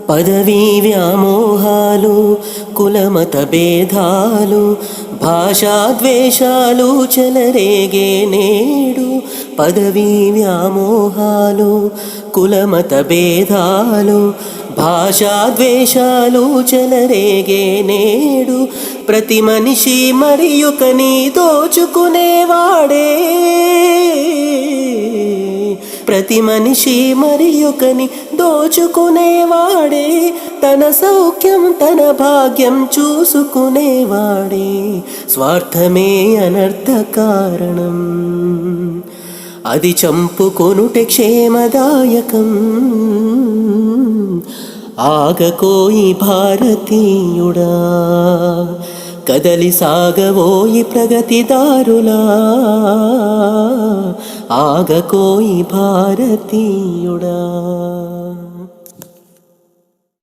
పదవీ వ్యామోహాలు కులమత భేదాలు భాషాద్వేషాలు చెలరేగే నేడు. పదవీ వ్యామోహాలు కులమత భేదాలు భాషాద్వేషాలు చెలరేగే నేడు. ప్రతి మనిషి మరి ఒకని దోచుకునేవాడే, ప్రతి మనిషి మరి ఒకని దోచుకునేవాడే, తన సౌఖ్యం తన భాగ్యం చూసుకునేవాడే. స్వార్థమే అనర్థ కారణం, అది చంపుకొనుటే క్షేమదాయకం. ఆగకోయి భారతీయుడా, కదలి సాగవోయి ప్రగతిదారులా. ఆగకోయి భారతీయుడా.